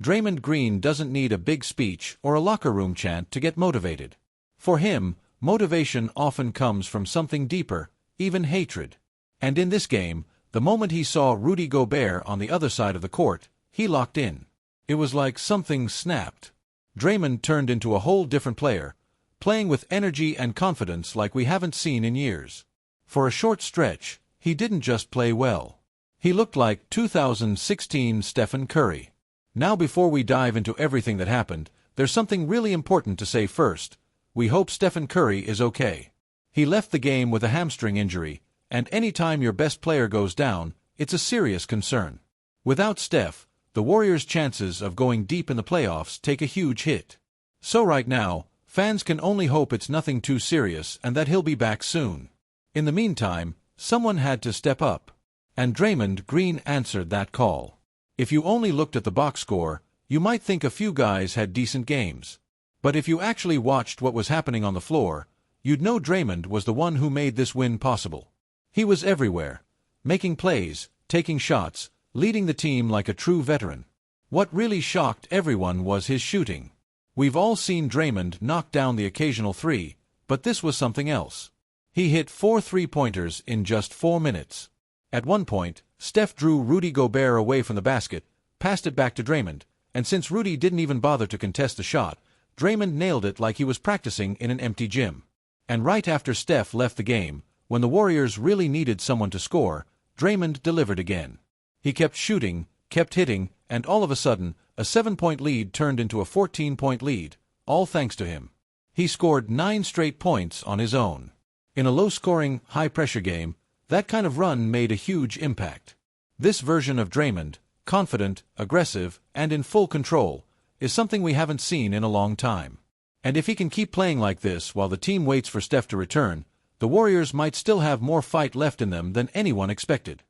Draymond Green doesn't need a big speech or a locker room chant to get motivated. For him, motivation often comes from something deeper, even hatred. And in this game, the moment he saw Rudy Gobert on the other side of the court, he locked in. It was like something snapped. Draymond turned into a whole different player, playing with energy and confidence like we haven't seen in years. For a short stretch, he didn't just play well. He looked like 2016 Stephen Curry. Now before we dive into everything that happened, there's something really important to say first. We hope Stephen Curry is okay. He left the game with a hamstring injury, and any time your best player goes down, it's a serious concern. Without Steph, the Warriors' chances of going deep in the playoffs take a huge hit. So right now, fans can only hope it's nothing too serious and that he'll be back soon. In the meantime, someone had to step up. And Draymond Green answered that call. If you only looked at the box score, you might think a few guys had decent games. But if you actually watched what was happening on the floor, you'd know Draymond was the one who made this win possible. He was everywhere, making plays, taking shots, leading the team like a true veteran. What really shocked everyone was his shooting. We've all seen Draymond knock down the occasional three, but this was something else. He hit 4 3-pointers in just 4 minutes. At one point, Steph drew Rudy Gobert away from the basket, passed it back to Draymond, and since Rudy didn't even bother to contest the shot, Draymond nailed it like he was practicing in an empty gym. And right after Steph left the game, when the Warriors really needed someone to score, Draymond delivered again. He kept shooting, kept hitting, and all of a sudden, a 7-point lead turned into a 14-point lead, all thanks to him. He scored 9 straight points on his own. In a low-scoring, high-pressure game, that kind of run made a huge impact. This version of Draymond, confident, aggressive, and in full control, is something we haven't seen in a long time. And if he can keep playing like this while the team waits for Steph to return, the Warriors might still have more fight left in them than anyone expected.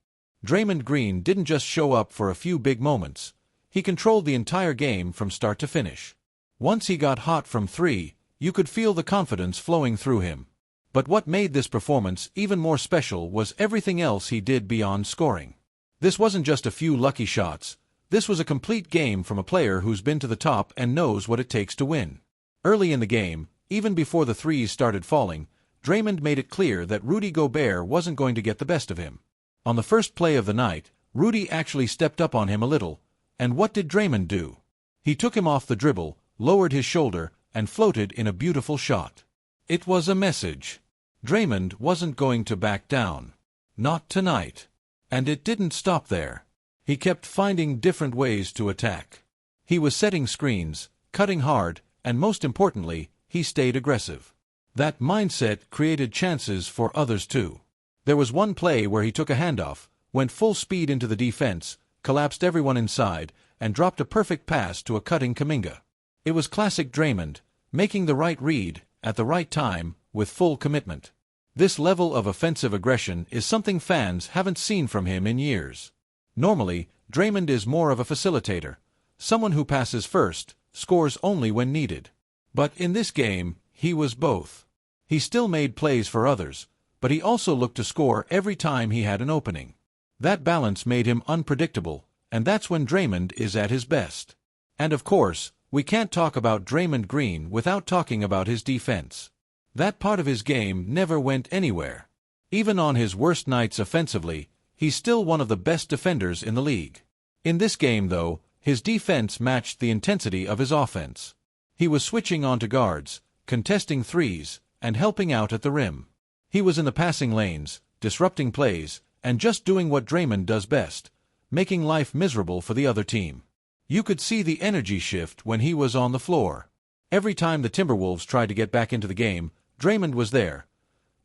Draymond Green didn't just show up for a few big moments. He controlled the entire game from start to finish. Once he got hot from three, you could feel the confidence flowing through him. But what made this performance even more special was everything else he did beyond scoring. This wasn't just a few lucky shots. This was a complete game from a player who's been to the top and knows what it takes to win. Early in the game, even before the threes started falling, Draymond made it clear that Rudy Gobert wasn't going to get the best of him. On the first play of the night, Rudy actually stepped up on him a little. And what did Draymond do? He took him off the dribble, lowered his shoulder, and floated in a beautiful shot. It was a message. Draymond wasn't going to back down. Not tonight. And it didn't stop there. He kept finding different ways to attack. He was setting screens, cutting hard, and most importantly, he stayed aggressive. That mindset created chances for others too. There was one play where he took a handoff, went full speed into the defense, collapsed everyone inside, and dropped a perfect pass to a cutting Kuminga. It was classic Draymond, making the right read, at the right time, with full commitment. This level of offensive aggression is something fans haven't seen from him in years. Normally, Draymond is more of a facilitator, someone who passes first, scores only when needed. But in this game, he was both. He still made plays for others, but he also looked to score every time he had an opening. That balance made him unpredictable, and that's when Draymond is at his best. And of course, we can't talk about Draymond Green without talking about his defense. That part of his game never went anywhere. Even on his worst nights offensively, he's still one of the best defenders in the league. In this game, though, his defense matched the intensity of his offense. He was switching onto guards, contesting threes, and helping out at the rim. He was in the passing lanes, disrupting plays, and just doing what Draymond does best, making life miserable for the other team. You could see the energy shift when he was on the floor. Every time the Timberwolves tried to get back into the game, Draymond was there,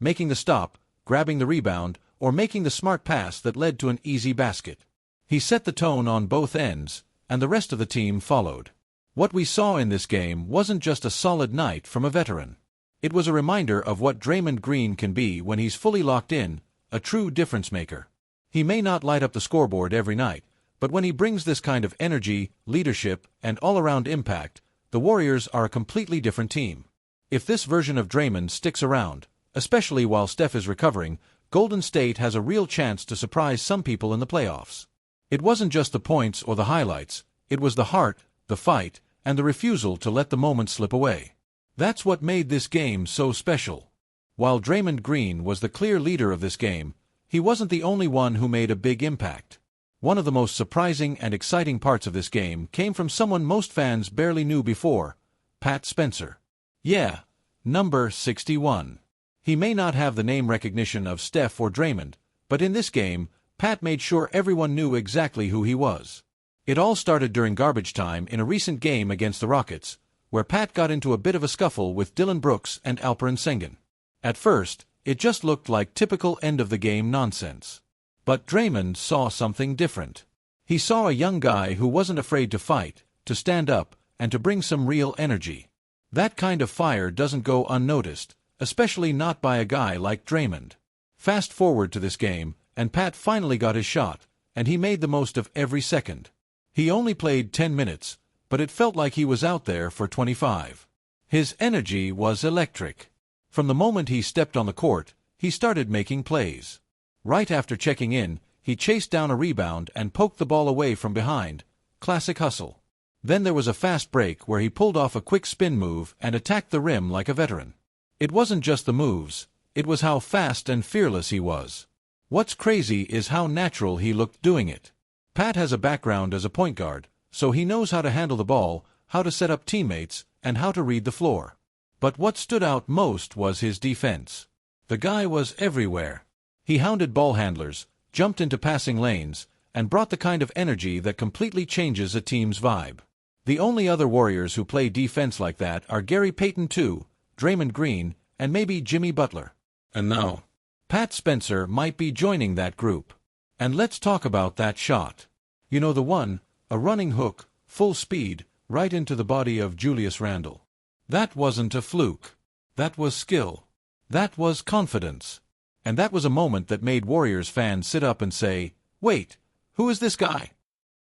making the stop, grabbing the rebound, or making the smart pass that led to an easy basket. He set the tone on both ends, and the rest of the team followed. What we saw in this game wasn't just a solid night from a veteran. It was a reminder of what Draymond Green can be when he's fully locked in, a true difference maker. He may not light up the scoreboard every night, but when he brings this kind of energy, leadership, and all-around impact, the Warriors are a completely different team. If this version of Draymond sticks around, especially while Steph is recovering, Golden State has a real chance to surprise some people in the playoffs. It wasn't just the points or the highlights, it was the heart, the fight, and the refusal to let the moment slip away. That's what made this game so special. While Draymond Green was the clear leader of this game, he wasn't the only one who made a big impact. One of the most surprising and exciting parts of this game came from someone most fans barely knew before, Pat Spencer. Yeah, number 61. He may not have the name recognition of Steph or Draymond, but in this game, Pat made sure everyone knew exactly who he was. It all started during garbage time in a recent game against the Rockets, where Pat got into a bit of a scuffle with Dillon Brooks and Alperen Sengun. At first, it just looked like typical end-of-the-game nonsense. But Draymond saw something different. He saw a young guy who wasn't afraid to fight, to stand up, and to bring some real energy. That kind of fire doesn't go unnoticed, especially not by a guy like Draymond. Fast forward to this game, and Pat finally got his shot, and he made the most of every second. He only played 10 minutes, but it felt like he was out there for 25. His energy was electric. From the moment he stepped on the court, he started making plays. Right after checking in, he chased down a rebound and poked the ball away from behind. Classic hustle. Then there was a fast break where he pulled off a quick spin move and attacked the rim like a veteran. It wasn't just the moves, it was how fast and fearless he was. What's crazy is how natural he looked doing it. Pat has a background as a point guard, so he knows how to handle the ball, how to set up teammates, and how to read the floor. But what stood out most was his defense. The guy was everywhere. He hounded ball handlers, jumped into passing lanes, and brought the kind of energy that completely changes a team's vibe. The only other Warriors who play defense like that are Gary Payton II, Draymond Green, and maybe Jimmy Butler. And now, Pat Spencer might be joining that group. And let's talk about that shot. You know the one, a running hook, full speed, right into the body of Julius Randle. That wasn't a fluke. That was skill. That was confidence. And that was a moment that made Warriors fans sit up and say, "Wait, who is this guy?"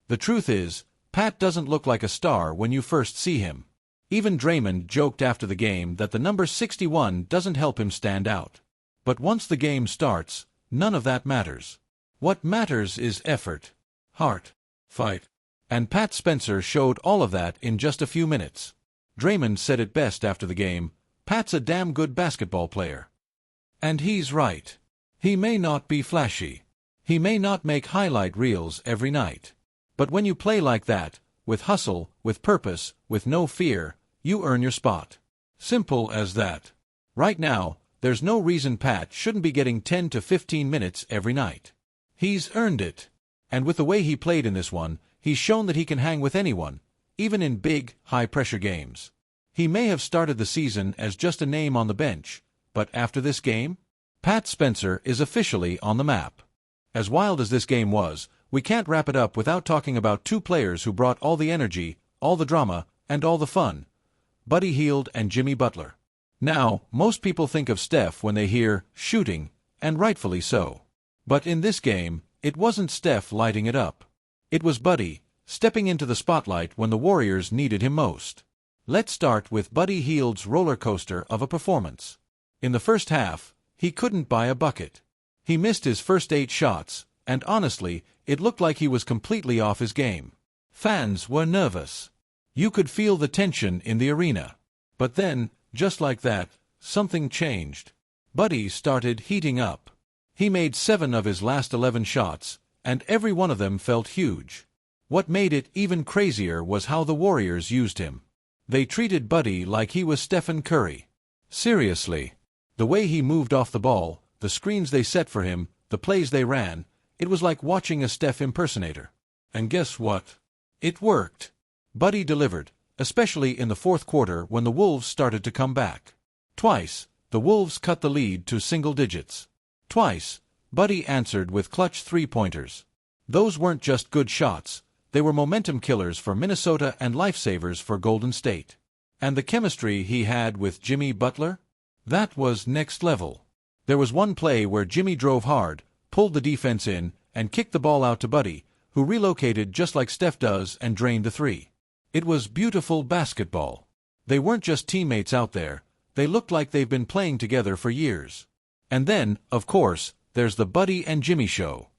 The truth is, Pat doesn't look like a star when you first see him. Even Draymond joked after the game that the number 61 doesn't help him stand out. But once the game starts, none of that matters. What matters is effort, heart, fight. And Pat Spencer showed all of that in just a few minutes. Draymond said it best after the game, "Pat's a damn good basketball player." And he's right. He may not be flashy. He may not make highlight reels every night. But when you play like that, with hustle, with purpose, with no fear, you earn your spot. Simple as that. Right now, there's no reason Pat shouldn't be getting 10 to 15 minutes every night. He's earned it. And with the way he played in this one, he's shown that he can hang with anyone, even in big, high-pressure games. He may have started the season as just a name on the bench, but after this game, Pat Spencer is officially on the map. As wild as this game was, we can't wrap it up without talking about two players who brought all the energy, all the drama, and all the fun. Buddy Hield and Jimmy Butler. Now, most people think of Steph when they hear shooting, and rightfully so. But in this game, it wasn't Steph lighting it up. It was Buddy, stepping into the spotlight when the Warriors needed him most. Let's start with Buddy Hield's roller coaster of a performance. In the first half, he couldn't buy a bucket. He missed his first 8 shots, and honestly, it looked like he was completely off his game. Fans were nervous. You could feel the tension in the arena. But then, just like that, something changed. Buddy started heating up. He made 7 of his last 11 shots, and every one of them felt huge. What made it even crazier was how the Warriors used him. They treated Buddy like he was Stephen Curry. Seriously. The way he moved off the ball, the screens they set for him, the plays they ran, it was like watching a Steph impersonator. And guess what? It worked. Buddy delivered, especially in the fourth quarter when the Wolves started to come back. Twice, the Wolves cut the lead to single digits. Twice, Buddy answered with clutch three-pointers. Those weren't just good shots, they were momentum killers for Minnesota and lifesavers for Golden State. And the chemistry he had with Jimmy Butler? That was next level. There was one play where Jimmy drove hard, pulled the defense in, and kicked the ball out to Buddy, who relocated just like Steph does and drained the three. It was beautiful basketball. They weren't just teammates out there, they looked like they've been playing together for years. And then, of course, there's the Buddy and Jimmy show.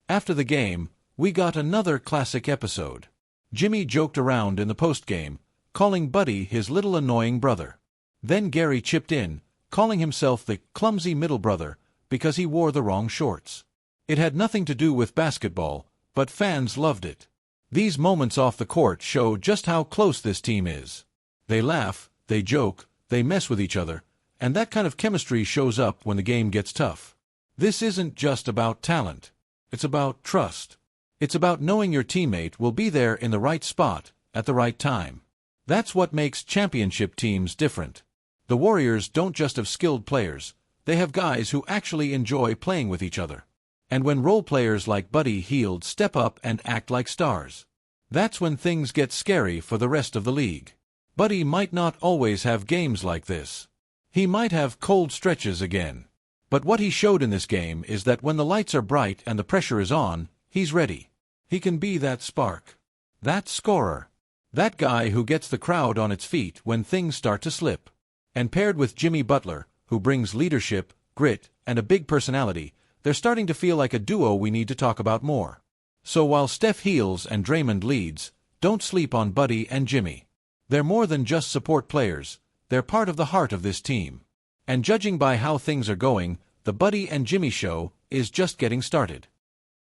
After the game, we got another classic episode. Jimmy joked around in the postgame, calling Buddy his little annoying brother. Then Gary chipped in, calling himself the clumsy middle brother because he wore the wrong shorts. It had nothing to do with basketball, but fans loved it. These moments off the court show just how close this team is. They laugh, they joke, they mess with each other, and that kind of chemistry shows up when the game gets tough. This isn't just about talent. It's about trust. It's about knowing your teammate will be there in the right spot, at the right time. That's what makes championship teams different. The Warriors don't just have skilled players, they have guys who actually enjoy playing with each other. And when role players like Buddy Hield step up and act like stars, that's when things get scary for the rest of the league. Buddy might not always have games like this. He might have cold stretches again. But what he showed in this game is that when the lights are bright and the pressure is on, he's ready. He can be that spark. That scorer. That guy who gets the crowd on its feet when things start to slip. And paired with Jimmy Butler, who brings leadership, grit, and a big personality, they're starting to feel like a duo we need to talk about more. So while Steph heals and Draymond leads, don't sleep on Buddy and Jimmy. They're more than just support players, they're part of the heart of this team. And judging by how things are going, the Buddy and Jimmy show is just getting started.